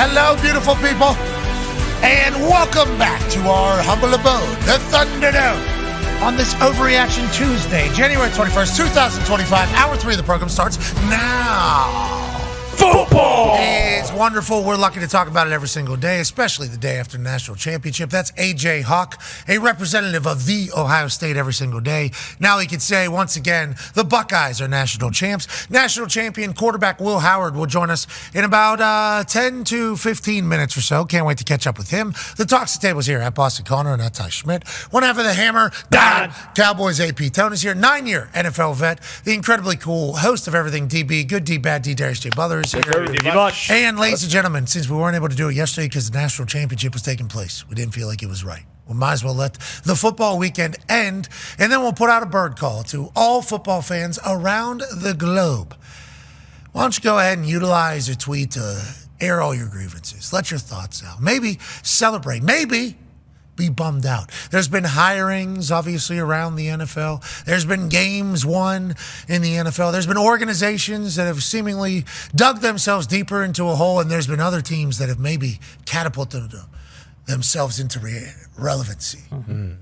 Hello, beautiful people, and welcome back to our humble abode, the Thunderdome, on this Overreaction Tuesday, January 21st, 2025. Hour 3 of the program starts now. Football! It's wonderful. We're lucky to talk about it every single day, especially the day after the national championship. That's A.J. Hawk, a representative of the Ohio State every single day. Now he can say, once again, the Buckeyes are national champs. National champion quarterback Will Howard will join us in about 10 to 15 minutes or so. Can't wait to catch up with him. The Talks the Tables here at Boston Connor and at Ty Schmidt. One half of the Hammer, Don. Cowboys AP Tone is here. 9-year NFL vet, the incredibly cool host of Everything DB, Good D, Bad D, Darius J. Butler is here. And ladies and gentlemen, since we weren't able to do it yesterday because the national championship was taking place, we didn't feel like it was right. We might as well let the football weekend end, and then we'll put out a bird call to all football fans around the globe. Why don't you go ahead and utilize a tweet to air all your grievances. Let your thoughts out. Maybe celebrate. Maybe be bummed out. There's been hirings, obviously, around the NFL. There's been games won in the NFL. There's been organizations that have seemingly dug themselves deeper into a hole, and there's been other teams that have maybe catapulted themselves into relevancy. Mm-hmm.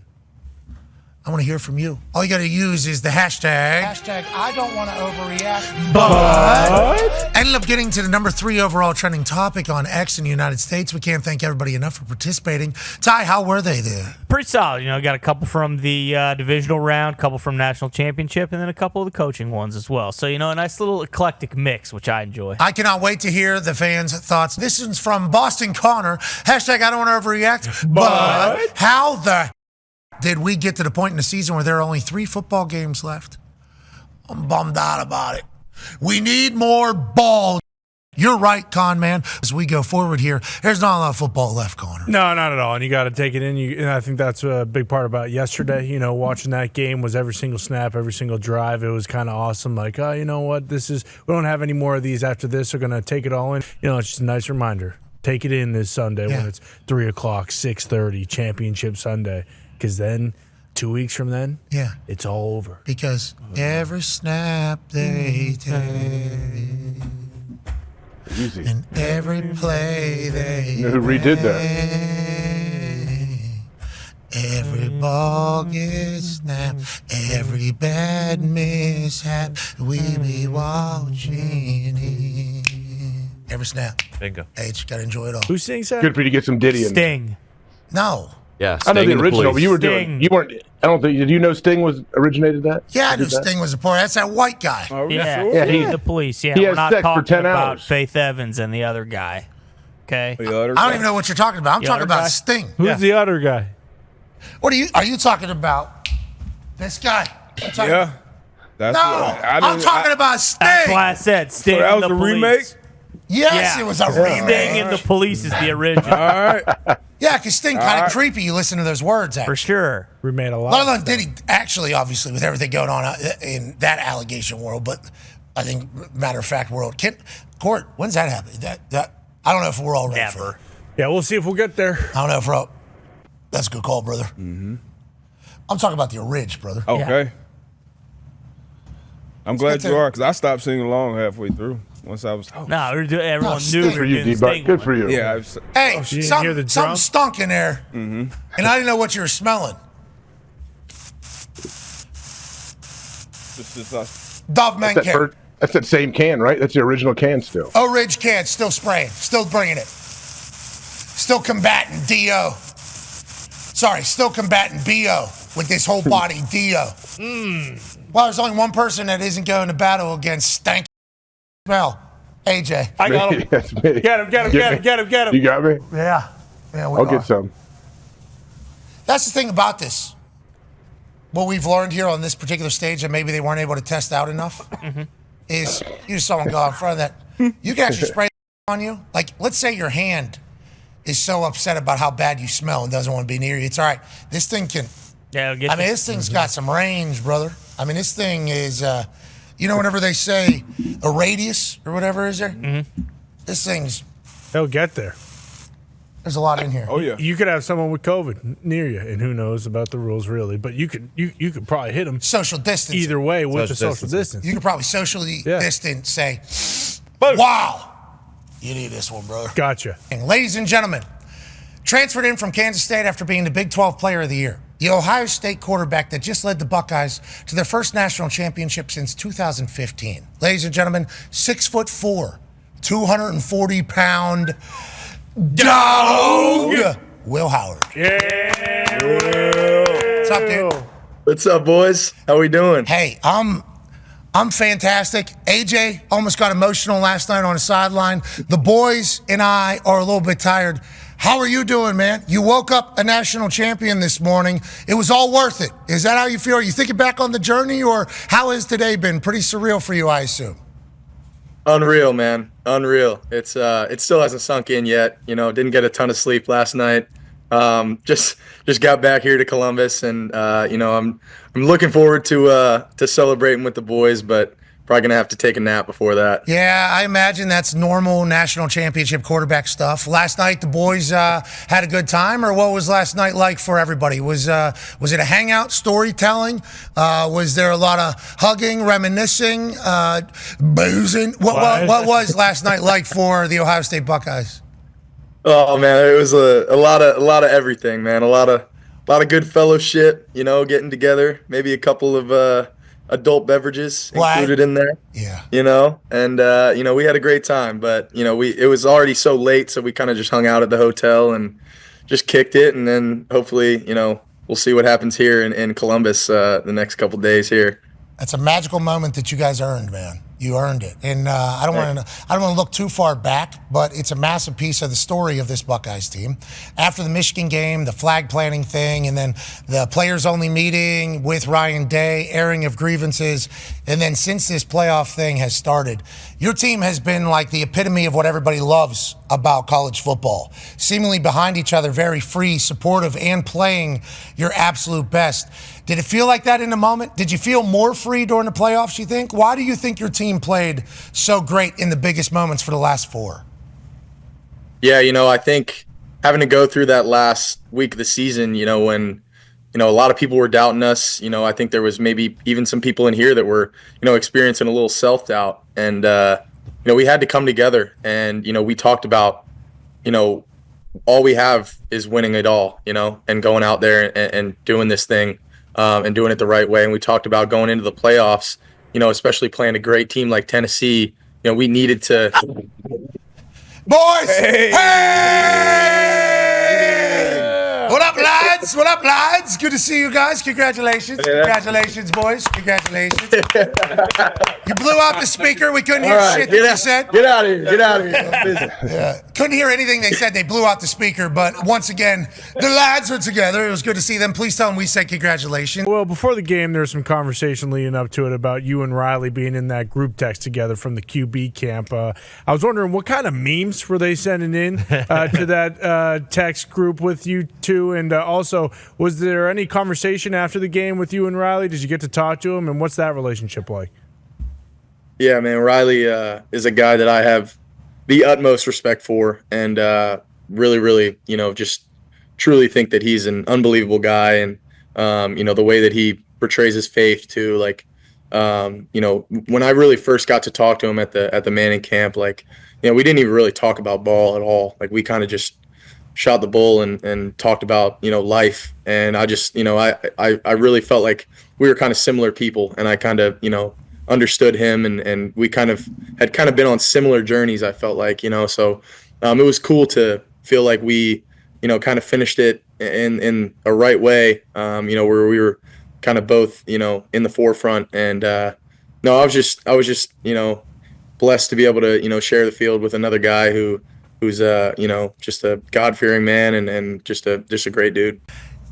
I want to hear from you. All you got to use is the hashtag. Hashtag I don't want to overreact. But ended up getting to the number 3 overall trending topic on X in the United States. We can't thank everybody enough for participating. Ty, how were they there? Pretty solid. Got a couple from the divisional round, a couple from national championship, and then a couple of the coaching ones as well. So, a nice little eclectic mix, which I enjoy. I cannot wait to hear the fans' thoughts. This is from Boston Connor. Hashtag I don't want to overreact. But how the did we get to the point in the season where there are only 3 football games left? I'm bummed out about it. We need more ball. You're right, Con Man. As we go forward here, there's not a lot of football left, Connor. No, not at all. And you got to take it in. And I think that's a big part about yesterday. Watching that game was every single snap, every single drive. It was kind of awesome. Like, oh, you know what? We don't have any more of these after this. We're going to take it all in. It's just a nice reminder. Take it in this Sunday when it's 3 o'clock, 6:30, Championship Sunday. Because then, 2 weeks from then, it's all over. Because every snap they take, easy. And every play they You know who redid that? Every ball gets snapped, every bad mishap, we be watching it. Every snap. Bingo. Hey, you gotta enjoy it all. Who sings that? Good for you to get some Diddy in. Sting. No. Yeah, I know the original, but you were Sting. you weren't. I don't think. Did you know Sting originated that? Yeah, I knew Sting was a part. That's that white guy. Oh, Yeah, sure? Yeah, Sting, he- the police. Yeah, he we're has not sex for talking 10 about hours. Faith Evans and the other guy. Okay. I don't even know what you're talking about. I'm The talking other about guy? Sting. Who's the other guy? What are you talking about? This guy. I'm talking- Yeah. That's No, what I'm talking about Sting. That's why I said Sting. So that and was the a police. remake? Yes, Yeah. it was a Sting remake. and the police is the original. All right. Yeah, because Sting kind of creepy. You listen to those words, For actually. sure. We made a lot. Let alone did he actually, obviously, with everything going on in that allegation world, but I think matter of fact world. Court, when's that happen? That I don't know if we're all ready for it. Never. Yeah, we'll see if we'll get there. I don't know if we're all. That's a good call, brother. Mm-hmm. I'm talking about the orig, brother. Okay. I'm glad get you there. are, because I stopped singing along halfway through. Once I was. No, everyone Sting. knew Good for you, D-Buck. Good for you. Yeah. Hey, you didn't something, hear the something drum? stunk in there, and I didn't know what you were smelling. Dove That's that, Mencken. that's that same can, right? That's the original can still. Orig can, still spraying, still bringing it. Still combating D.O. Sorry, still combating B.O. with this whole body D.O. Well, there's only one person that isn't going to battle against stank smell. AJ. I got him. That's me. Get him, get him, get him, get him, get him. You got me? Yeah. Yeah, we I'll are. get some. That's the thing about this. What we've learned here on this particular stage that maybe they weren't able to test out enough is you just saw someone go in front of that. You can actually spray on you. Like, let's say your hand is so upset about how bad you smell and doesn't want to be near you. It's all right. This thing can, Yeah, I mean, this thing's got some range, brother. I mean, this thing is, whenever they say a radius or whatever is there, this thing's, They'll get there. there's a lot in here. Oh, yeah. You could have someone with COVID near you, and who knows about the rules really, but you could probably hit them Social distance. either way with the Social social distance. You could probably socially Yeah. distance, say, wow. You need this one, brother. Gotcha. And ladies and gentlemen, transferred in from Kansas State after being the Big 12 Player of the Year, the Ohio State quarterback that just led the Buckeyes to their first national championship since 2015. Ladies and gentlemen, 6'4", 240-pound dog, Will Howard. Yeah. What's up, dude? What's up, boys? How we doing? Hey, I'm fantastic. AJ almost got emotional last night on the sideline. The boys and I are a little bit tired. How are you doing, man? You woke up a national champion this morning. It was all worth it. Is that how you feel? Are you thinking back on the journey, or how has today been? Pretty surreal for you, I assume. Unreal, man. Unreal. It still hasn't sunk in yet. You know, didn't get a ton of sleep last night. Just got back here to Columbus, and you know, I'm looking forward to celebrating with the boys, but probably gonna have to take a nap before that. Yeah, I imagine that's normal national championship quarterback stuff. Last night, the boys had a good time, or what was last night like for everybody? Was it a hangout, storytelling? Was there a lot of hugging, reminiscing, boozing? What was last night like for the Ohio State Buckeyes? Oh man, it was a lot of everything, man. A lot of good fellowship. You know, getting together. Maybe a couple of adult beverages included in there. Yeah. You know, and you know, we had a great time, but you know, it was already so late, so we kind of just hung out at the hotel and just kicked it, and then hopefully, you know, we'll see what happens here in Columbus the next couple days here. That's a magical moment that you guys earned, man. You earned it, and I don't want to look too far back, but it's a massive piece of the story of this Buckeyes team. After the Michigan game, the flag planting thing, and then the players-only meeting with Ryan Day, airing of grievances, and then since this playoff thing has started, your team has been like the epitome of what everybody loves about college football. Seemingly behind each other, very free, supportive, and playing your absolute best. Did it feel like that in the moment? Did you feel more free during the playoffs, you think? Why do you think your team played so great in the biggest moments for the last four? Yeah, you know, I think having to go through that last week of the season, you know, when, you know, a lot of people were doubting us, you know, I think there was maybe even some people in here that were, you know, experiencing a little self-doubt. And, you know, we had to come together and, you know, we talked about, you know, all we have is winning it all, you know, and going out there and doing this thing. And doing it the right way. And we talked about going into the playoffs, you know, especially playing a great team like Tennessee. You know, we needed to. Boys! Hey! What up, lads? What up, lads? Good to see you guys. Congratulations. Congratulations, boys. Congratulations. You blew out the speaker. We couldn't hear shit that you said. Get out of here. Get out of here. Yeah. Couldn't hear anything they said. They blew out the speaker. But once again, the lads are together. It was good to see them. Please tell them we said congratulations. Well, before the game, there was some conversation leading up to it about you and Riley being in that group text together from the QB camp. I was wondering, what kind of memes were they sending in to that text group with you two? And also, was there any conversation after the game with you and Riley? Did you get to talk to him? And what's that relationship like? Yeah, man, Riley is a guy that I have the utmost respect for, and really, really, you know, just truly think that he's an unbelievable guy. And, you know, the way that he portrays his faith too, like, you know, when I really first got to talk to him at the Manning camp, like, you know, we didn't even really talk about ball at all. Like, we kind of just shot the bull and talked about, you know, life. And I just, you know, I really felt like we were kind of similar people, and I kind of, you know, understood him, and we had been on similar journeys, I felt like, you know, so it was cool to feel like we, you know, kind of finished it in a right way, you know, where we were kind of both, you know, in the forefront. And no, I was just, you know, blessed to be able to, you know, share the field with another guy who's you know, just a God-fearing man and just a great dude.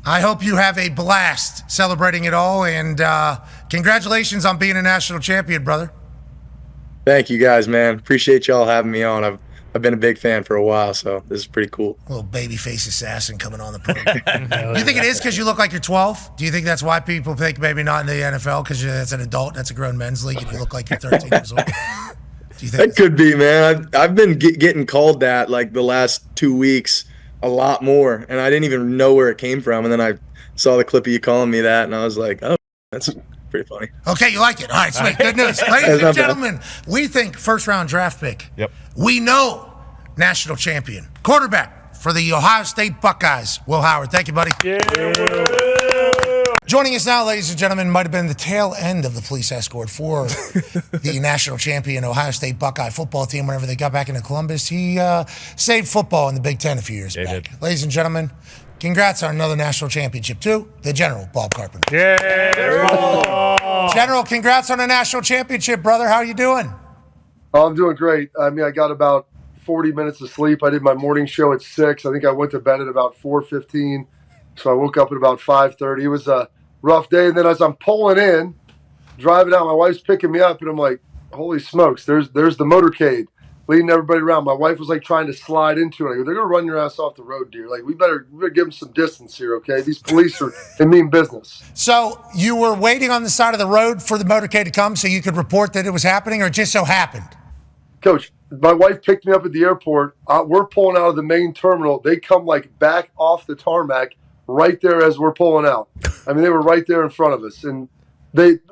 I hope you have a blast celebrating it all, and congratulations on being a national champion, brother. Thank you guys, man. Appreciate y'all having me on. I've been a big fan for a while, so this is pretty cool. Little Babyface Assassin coming on the program. Do you think it is because you look like you're 12? Do you think that's why people think maybe not in the NFL because that's an adult, that's a grown men's league, and you look like you're 13 years old? Do you think that could be, man. I've been getting called that like the last 2 weeks a lot more, and I didn't even know where it came from. And then I saw the clip of you calling me that, and I was like, oh, that's pretty funny. Okay, you like it. All right, sweet. Good news. Ladies and gentlemen, we think first-round draft pick. Yep. We know national champion, quarterback for the Ohio State Buckeyes, Will Howard. Thank you, buddy. Yeah. Joining us now, ladies and gentlemen, might have been the tail end of the police escort for the national champion Ohio State Buckeye football team whenever they got back into Columbus. He saved football in the Big Ten a few years back. Ladies and gentlemen, congrats on another national championship, too. The General, Bob Carpenter. Yeah. General, congrats on a national championship, brother. How are you doing? Oh, I'm doing great. I mean, I got about 40 minutes of sleep. I did my morning show at 6. I think I went to bed at about 4:15. So I woke up at about 5:30. It was a rough day. And then as I'm pulling in, driving out, my wife's picking me up, and I'm like, holy smokes, there's the motorcade leading everybody around. My wife was like trying to slide into it. I go, they're going to run your ass off the road, dear. Like, we better give them some distance here, okay? These police are in mean business. So you were waiting on the side of the road for the motorcade to come so you could report that it was happening, or it just so happened? Coach, my wife picked me up at the airport. We're pulling out of the main terminal. They come like back off the tarmac right there as we're pulling out. I mean, they were right there in front of us. And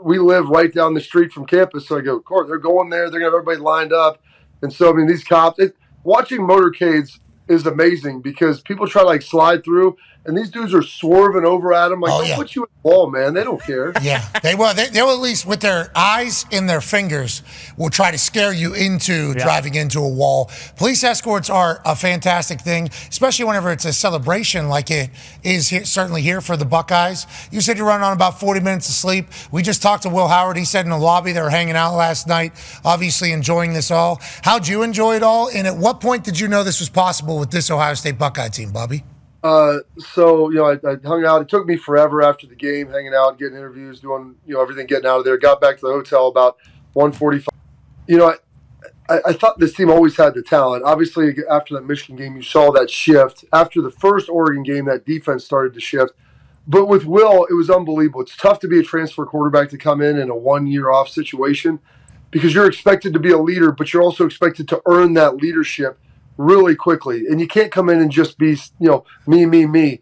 we live right down the street from campus. So I go, of course, they're going there. They're going to have everybody lined up. And so, I mean, these cops, watching motorcades is amazing because people try to like slide through, and these dudes are swerving over at them. Like, they'll put you in the wall, man. They don't care. Yeah, they will. They will, at least with their eyes in their fingers, will try to scare you into driving into a wall. Police escorts are a fantastic thing, especially whenever it's a celebration like it is here, certainly here for the Buckeyes. You said you're running on about 40 minutes of sleep. We just talked to Will Howard. He said in the lobby they were hanging out last night, obviously enjoying this all. How'd you enjoy it all? And at what point did you know this was possible with this Ohio State Buckeye team, Bobby? So, you know, I hung out. It took me forever after the game, hanging out, getting interviews, doing, you know, everything, getting out of there. Got back to the hotel about 1:45. You know, I thought this team always had the talent. Obviously, after that Michigan game, you saw that shift. After the first Oregon game, that defense started to shift. But with Will, it was unbelievable. It's tough to be a transfer quarterback to come in a 1-year off situation because you're expected to be a leader, but you're also expected to earn that leadership really quickly. And you can't come in and just be, you know, me.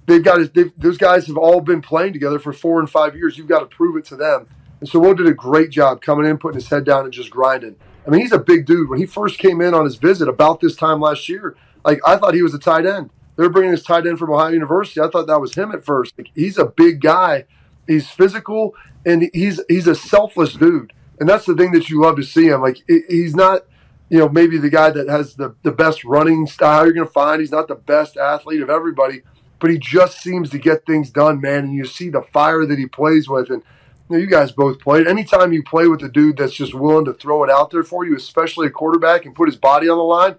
Those guys have all been playing together for 4 and 5 years. You've got to prove it to them. And so Will did a great job coming in, putting his head down and just grinding. I mean, he's a big dude. When he first came in on his visit about this time last year, like, I thought he was a tight end. They were bringing his tight end from Ohio University. I thought that was him at first. Like, he's a big guy. He's physical, and he's a selfless dude. And that's the thing that you love to see him. Like, he's not, you know, maybe the guy that has the best running style you're going to find. He's not the best athlete of everybody, but he just seems to get things done, man. And you see the fire that he plays with. And, you know, you guys both played. Anytime you play with a dude that's just willing to throw it out there for you, especially a quarterback, and put his body on the line,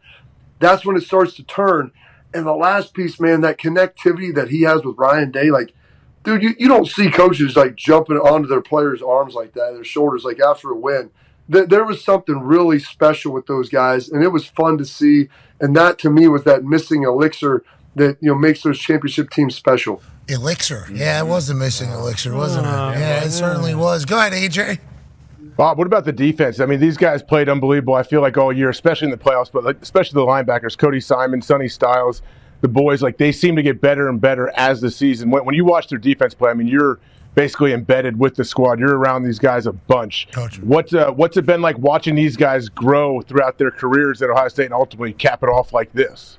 that's when it starts to turn. And the last piece, man, that connectivity that he has with Ryan Day, like, dude, you don't see coaches, like, jumping onto their players' arms like that, their shoulders, like, after a win. There was something really special with those guys, and it was fun to see. And that, to me, was that missing elixir that, you know, makes those championship teams special. Elixir. Yeah, it was the missing elixir, wasn't it? Yeah, it certainly was. Go ahead, AJ. Bob, what about the defense? I mean, these guys played unbelievable, I feel like, all year, especially in the playoffs, but like, especially the linebackers, Cody Simon, Sonny Styles, the boys, like, they seem to get better and better as the season. When you watch their defense play, I mean, you're basically embedded with the squad. You're around these guys a bunch. Coach. What's it been like watching these guys grow throughout their careers at Ohio State and ultimately cap it off like this?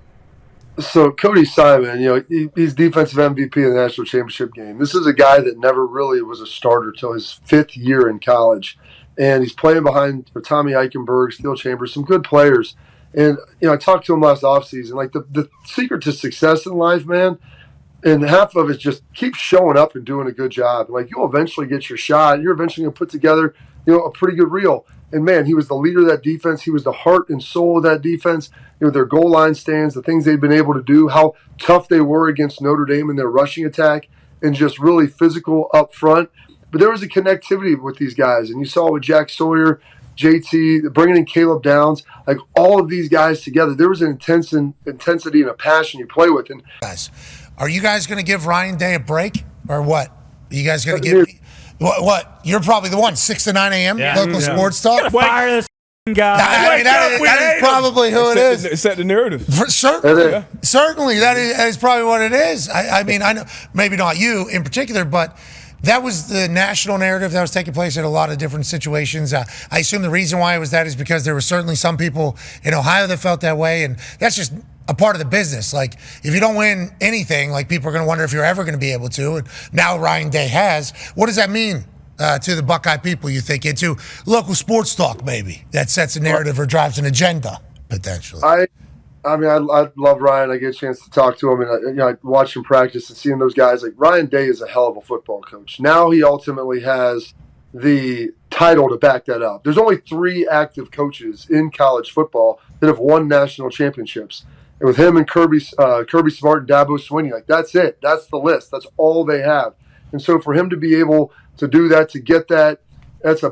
So Cody Simon, you know, he's defensive MVP in the national championship game. This is a guy that never really was a starter till his 5th year in college. And he's playing behind Tommy Eichenberg, Steel Chambers, some good players. And, you know, I talked to him last offseason. Like, the secret to success in life, man, and half of it is just keep showing up and doing a good job. Like, you'll eventually get your shot. You're eventually going to put together, you know, a pretty good reel. And, man, he was the leader of that defense. He was the heart and soul of that defense. You know, their goal line stands, the things they've been able to do, how tough they were against Notre Dame in their rushing attack, and just really physical up front. But there was a connectivity with these guys. And you saw with Jack Sawyer, JT, bringing in Caleb Downs, like, all of these guys together, there was an intensity and a passion you play with. And guys, are you guys going to give Ryan Day a break or what? Are you guys going to give what? You're probably the one, 6 to 9 a.m. Local sports talk. Fire this guy. I mean, that is probably who it is. Set the narrative. Certainly, that is probably what it is. I mean, I know maybe not you in particular, but That was the national narrative that was taking place in a lot of different situations. I assume the reason why it was that is because there were certainly some people in Ohio that felt that way, and that's just a part of the business. Like, if you don't win anything, like, people are going to wonder if you're ever going to be able to. And now Ryan Day has. What does that mean to the Buckeye people, you think, into local sports talk maybe that sets a narrative or drives an agenda potentially? I mean, I love Ryan. I get a chance to talk to him, and I watch him practice and seeing those guys. Like, Ryan Day is a hell of a football coach. Now he ultimately has the title to back that up. There's only 3 active coaches in college football that have won national championships. And with him and Kirby Smart and Dabo Swinney, like, that's it. That's the list. That's all they have. And so for him to be able to do that, to get that, that is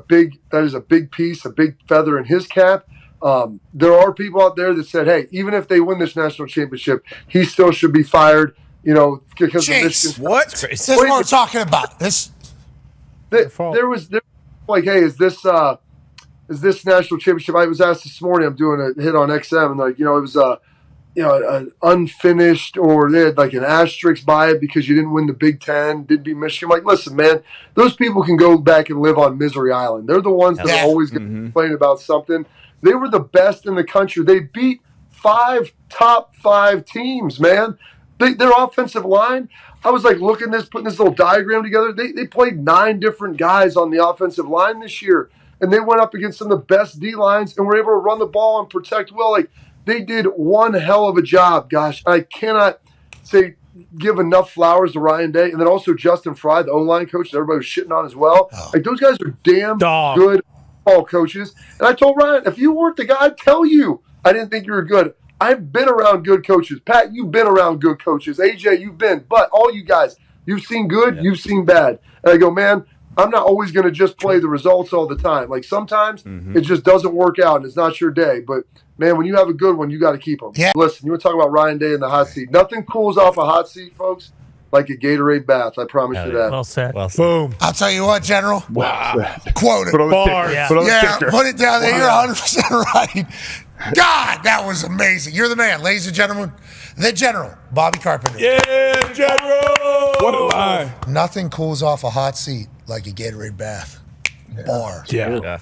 a big piece, a big feather in his cap. There are people out there that said, hey, even if they win this national championship, he still should be fired, because of this. What? This is what we're talking about. There was like, hey, is this national championship? I was asked this morning, I'm doing a hit on XM, and like, it was an unfinished, or they had like an asterisk by it because you didn't win the Big Ten, didn't beat Michigan. I'm like, listen, man, those people can go back and live on Misery Island. They're the ones that are always going to complain about something. They were the best in the country. They beat 5 top 5 teams, man. Their offensive line, I was like putting this little diagram together. They played 9 different guys on the offensive line this year, and they went up against some of the best D lines and were able to run the ball and protect well. Like, they did one hell of a job. Gosh, I cannot give enough flowers to Ryan Day, and then also Justin Fry, the O-line coach that everybody was shitting on as well. Like, those guys are damn good football coaches. And I told Ryan, if you weren't the guy, I'd tell you I didn't think you were good. I've been around good coaches. Pat, you've been around good coaches. AJ, you've been. But all you guys, you've seen good, you've seen bad. And I go, man, I'm not always going to just play the results all the time. Like, sometimes it just doesn't work out and it's not your day. But, man, when you have a good one, you got to keep them. Yeah. Listen, you want to talk about Ryan Day in the hot seat. Nothing cools off a hot seat, folks, like a Gatorade bath. I promise you that. Well said. Boom. I'll tell you what, General. Wow. Quote it. Put on the ticker. Put it down there. You're 100% right. God, that was amazing. You're the man. Ladies and gentlemen, the General, Bobby Carpenter. Yeah, General. What a line. Nothing cools off a hot seat like a Gatorade bath. Bar. Yeah.